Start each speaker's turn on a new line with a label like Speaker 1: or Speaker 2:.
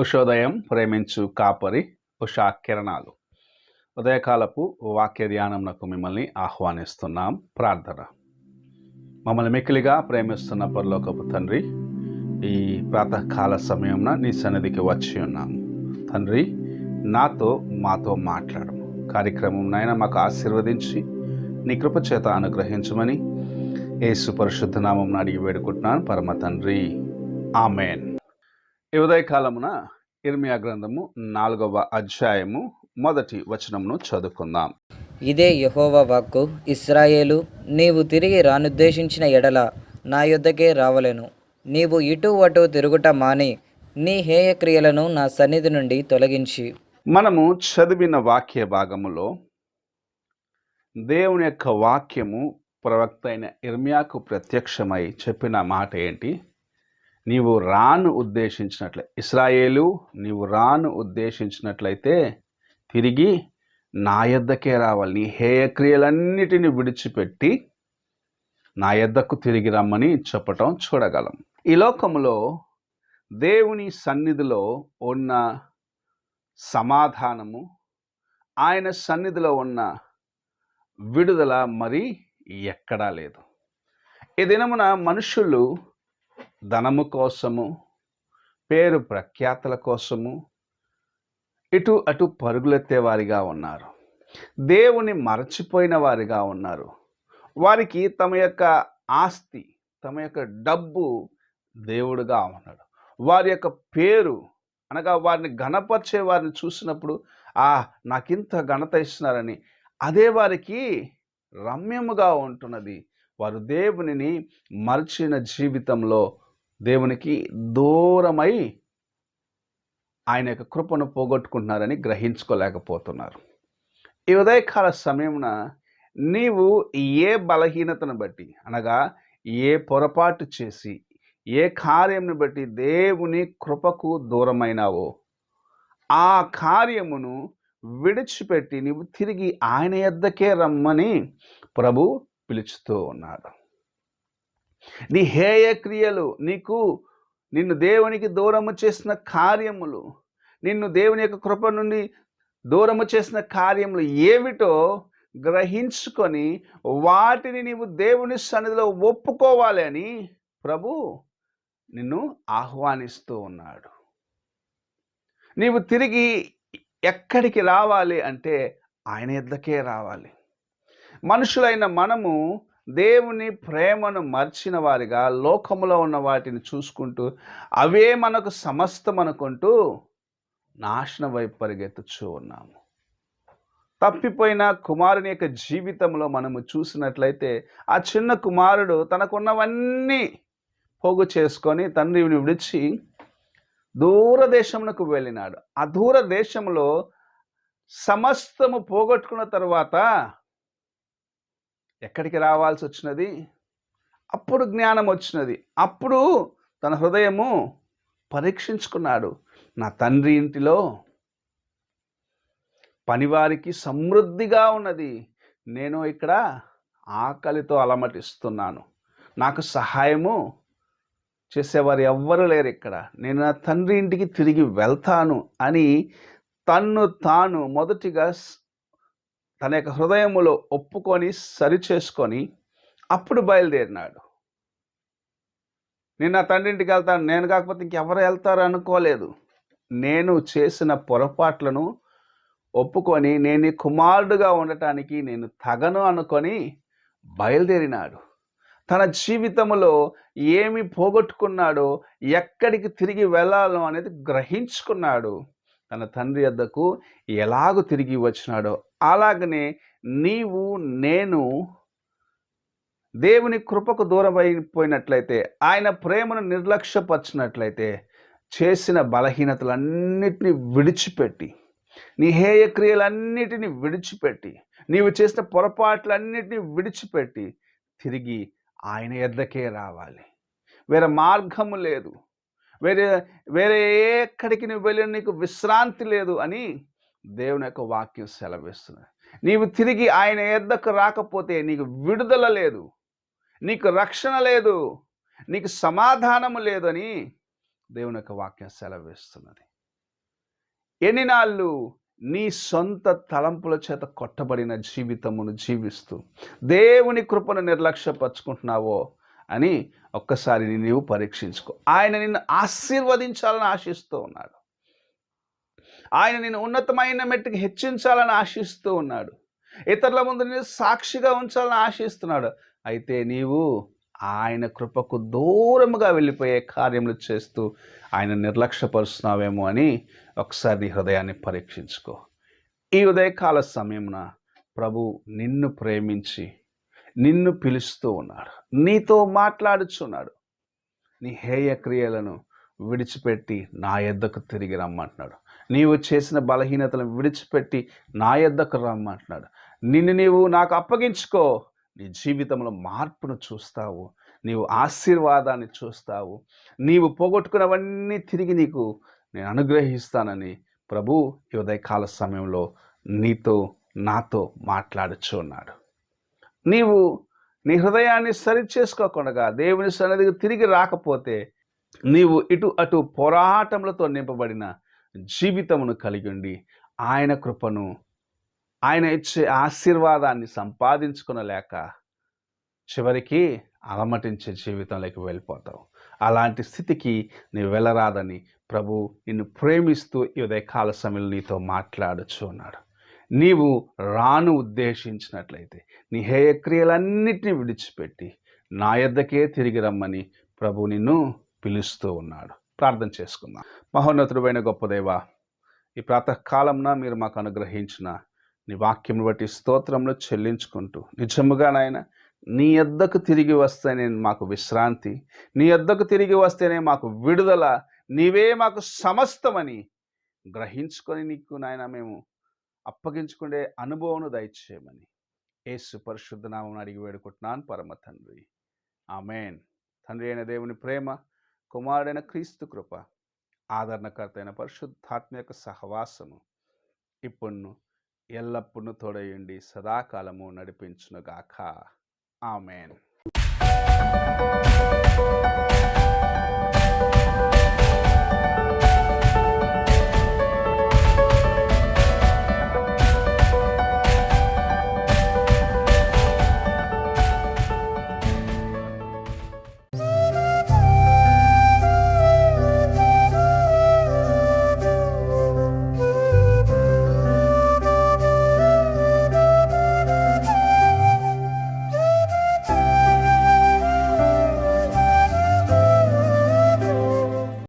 Speaker 1: ఉషోదయం ప్రేమించు కాపరి ఉషా కిరణాలు ఉదయకాలపు వాక్య ధ్యానంకు మిమ్మల్ని ఆహ్వానిస్తున్నాం. ప్రార్థన. మమ్మల్ని మిక్కిలిగా ప్రేమిస్తున్న పరలోకపు తండ్రి, ఈ ప్రాతకాల సమయంలో నీ సన్నిధికి వచ్చి ఉన్నాము. తండ్రి, నాతో మాతో మాట్లాడము. కార్యక్రమం నాయన మాకు ఆశీర్వదించి నీ కృప చేత అనుగ్రహించమని యేసు పరిశుద్ధ నామం అడిగి వేడుకుంటున్నాను పరమ తండ్రి, ఆమెన్. ఈ ఉదయకాలమున ఇర్మియా గ్రంథము 4వ అధ్యాయము 1వ వచనమును చదువుకుందాం.
Speaker 2: ఇదే యెహోవా వాక్కు. ఇశ్రాయేలు, నీవు తిరిగి రానుద్దేశించిన ఎడల నా యొద్దకే రావలెను. నీవు ఇటు అటు తిరుగుట మాని నీ హేయ క్రియలను నా సన్నిధి నుండి తొలగించి.
Speaker 1: మనము చదివిన వాక్య భాగములో దేవుని యొక్క వాక్యము ప్రవక్త అయిన ఇర్మియాకు ప్రత్యక్షమై చెప్పిన మాట ఏంటి? నీవు రాను ఉద్దేశించినట్లే, ఇశ్రాయేలు నీవు రాను ఉద్దేశించినట్లయితే తిరిగి నా యొద్దకే రావాలి. నీ హేయక్రియలన్నిటిని విడిచిపెట్టి నా యొద్దకు తిరిగి రమ్మని చెప్పటం చూడగలం. ఈ లోకంలో దేవుని సన్నిధిలో ఉన్న సమాధానము, ఆయన సన్నిధిలో ఉన్న విడుదల మరి ఎక్కడా లేదు. ఈ దినమున మనుషులు ధనము కోసము, పేరు ప్రఖ్యాతల కోసము ఇటు అటు పరుగులెత్తే వారిగా ఉన్నారు. దేవుని మరచిపోయిన వారిగా ఉన్నారు. వారికి తమ యొక్క ఆస్తి, తమ యొక్క డబ్బు దేవుడుగా ఉన్నాడు. వారి యొక్క పేరు అనగా వారిని ఘనపరిచే వారిని చూసినప్పుడు నాకింత ఘనత ఇస్తున్నారని అదే వారికి రమ్యముగా ఉంటున్నది. వారు దేవునిని మరచిన జీవితంలో దేవునికి దూరమై ఆయన యొక్క కృపను పోగొట్టుకుంటున్నారని గ్రహించుకోలేకపోతున్నారు. ఈ ఉదయకాల సమయమున నీవు ఏ బలహీనతను బట్టి, అనగా ఏ పొరపాటు చేసి, ఏ కార్యంను బట్టి దేవుని కృపకు దూరమైనావో ఆ కార్యమును విడిచిపెట్టి నీవు తిరిగి ఆయన యొద్దకే రమ్మని ప్రభు పిలుచుతూ ఉన్నాడు. నీ హేయ క్రియలు, నిన్ను దేవునికి దూరము చేసిన కార్యములు, నిన్ను దేవుని యొక్క కృప నుండి దూరము చేసిన కార్యములు ఏమిటో గ్రహించుకొని వాటిని నీవు దేవుని సన్నిధిలో ఒప్పుకోవాలి అని ప్రభు నిన్ను ఆహ్వానిస్తూ ఉన్నాడు. నీవు తిరిగి ఎక్కడికి రావాలి అంటే ఆయన యొద్దకే రావాలి. మనుషులైన మనము దేవుని ప్రేమను మర్చిన వారిగా లోకములో ఉన్న వాటిని చూసుకుంటూ అవే మనకు సమస్తం అనుకుంటూ నాశనం వైపు పరిగెత్తుచూ ఉన్నాము. తప్పిపోయిన కుమారుని యొక్క జీవితంలో మనము చూసినట్లయితే ఆ చిన్న కుమారుడు తనకున్నవన్నీ పోగు చేసుకొని తండ్రిని విడిచి దూరదేశమునకు వెళ్ళినాడు. ఆ దూరదేశంలో సమస్తము పోగొట్టుకున్న తర్వాత ఎక్కడికి రావాల్సి వచ్చినది? అప్పుడు జ్ఞానం వచ్చినది. అప్పుడు తన హృదయము పరీక్షించుకున్నాడు. నా తండ్రి ఇంటిలో పనివారికి సమృద్ధిగా ఉన్నది, నేను ఇక్కడ ఆకలితో అలమటిస్తున్నాను, నాకు సహాయము చేసేవారు ఎవ్వరు లేరు ఇక్కడ, నేను నా తండ్రి ఇంటికి తిరిగి వెళ్తాను అని తన్ను తాను మొదటిగా తన యొక్క హృదయములో ఒప్పుకొని సరిచేసుకొని అప్పుడు బయలుదేరినాడు. నేను నా తండ్రి ఇంటికి వెళ్తాను, నేను కాకపోతే ఇంకెవరు వెళ్తారు అనుకోలేదు. నేను చేసిన పొరపాట్లను ఒప్పుకొని నేను కుమారుడుగా ఉండటానికి నేను తగను అనుకొని బయలుదేరినాడు. తన జీవితంలో ఏమి పోగొట్టుకున్నాడో, ఎక్కడికి తిరిగి వెళ్ళాలో అనేది గ్రహించుకున్నాడు. తన తండ్రి వద్దకు ఎలాగూ తిరిగి వచ్చినాడో అలాగనే నీవు నేను దేవుని కృపకు దూరమైపోయినట్లయితే, ఆయన ప్రేమను నిర్లక్ష్యపరిచినట్లయితే, చేసిన బలహీనతలన్నిటినీ విడిచిపెట్టి, నీ హేయ క్రియలన్నిటినీ విడిచిపెట్టి, నీవు చేసిన పొరపాట్లన్నిటినీ విడిచిపెట్టి తిరిగి ఆయన యొద్దకే రావాలి. వేరే మార్గము లేదు, వేరే ఎక్కడికి నువ్వు వెళ్ళిన నీకు విశ్రాంతి లేదు అని దేవుని యొక్క వాక్యం సెలవిస్తుంది. నీవు తిరిగి ఆయన యొద్దకు రాకపోతే నీకు విడుదల లేదు, నీకు రక్షణ లేదు, నీకు సమాధానము లేదని దేవుని యొక్క వాక్యం సెలవిస్తున్నది. ఎన్ని నాళ్ళు నీ సొంత తలంపుల చేత కొట్టబడిన జీవితమును జీవిస్తూ దేవుని కృపను నిర్లక్ష్యపరుచుకుంటున్నావో అని ఒక్కసారి నీవు పరీక్షించుకో. ఆయన నిన్ను ఆశీర్వదించాలని ఆశిస్తూ ఉన్నాడు. ఆయన నిన్ను ఉన్నతమైన మెట్టుకు హెచ్చించాలని ఆశిస్తూ ఉన్నాడు. ఇతరుల ముందు నేను సాక్షిగా ఉంచాలని ఆశిస్తున్నాడు. అయితే నీవు ఆయన కృపకు దూరముగా వెళ్ళిపోయే కార్యములు చేస్తూ ఆయన నిర్లక్ష్యపరుస్తున్నావేమో అని ఒకసారి నీ హృదయాన్ని పరీక్షించుకో. ఈ ఉదయకాల సమయమున ప్రభు నిన్ను ప్రేమించి నిన్ను పిలుస్తూ ఉన్నాడు, నీతో మాట్లాడుచున్నాడు. నీ హేయ క్రియలను విడిచిపెట్టి నా యొద్దకు తిరిగి రమ్మంటున్నాడు. నీవు చేసిన బలహీనతలను విడిచిపెట్టి నా యొద్దకు రమ్మంటున్నాడు. నిన్ను నీవు నాకు అప్పగించుకో, నీ జీవితంలో మార్పును చూస్తావు, నీవు ఆశీర్వాదాన్ని చూస్తావు, నీవు పోగొట్టుకున్నవన్నీ తిరిగి నీకు నేను అనుగ్రహిస్తానని ప్రభు ఈ ఉదయకాల సమయంలో నీతో నాతో మాట్లాడుచున్నాడు. నీవు నీ హృదయాన్ని సరిచేసుకోకుండా దేవుని సన్నిధికి తిరిగి రాకపోతే నీవు ఇటు అటు పోరాటములతో నింపబడిన జీవితమును కలిగి ఉండి ఆయన కృపను, ఆయన ఇచ్చే ఆశీర్వాదాన్ని సంపాదించుకొనలేక చివరికి అలమటించే జీవితంలోకి వెళ్ళిపోతావు. అలాంటి స్థితికి నీవు వెళ్ళరాదని ప్రభు నిన్ను ప్రేమిస్తూ ఈ ఉదయకాల సమయంలో నీతో మాట్లాడుచు ఉన్నాడు. నీవు రాను ఉద్దేశించినట్లయితే నీ హేయక్రియలన్నిటినీ విడిచిపెట్టి నా యొద్దకే తిరిగి రమ్మని ప్రభు నిన్ను పిలుస్తూ ఉన్నాడు. ప్రార్థన చేసుకుందాం. మహోన్నతుడైన గొప్ప దేవా, ఈ ప్రాతకాలంన మీరు మాకు అనుగ్రహించిన నీ వాక్యం బట్టి స్తోత్రంలో చెల్లించుకుంటూ, నిజముగా నాయన నీ యొద్దకు తిరిగి వస్తేనే మాకు విశ్రాంతి, నీ యొద్దకు తిరిగి వస్తేనే మాకు విడుదల, నీవే మాకు సమస్తమని గ్రహించుకొని నీకు నాయన మేము అప్పగించుకునే అనుభవం దయచేయమని యేసు పరిశుద్ధ నామమున అడిగి వేడుకుంటున్నాను పరమ తండ్రి, ఆమేన్. తండ్రి అయిన దేవుని ప్రేమ, కుమారుడైన క్రీస్తు కృప, ఆదరణకర్త అయిన పరిశుద్ధాత్మ యొక్క సహవాసము ఇప్పుడు ఎల్లప్పుడూ తోడయుండి సదాకాలము నడిపించునుగాక. ఆమేన్.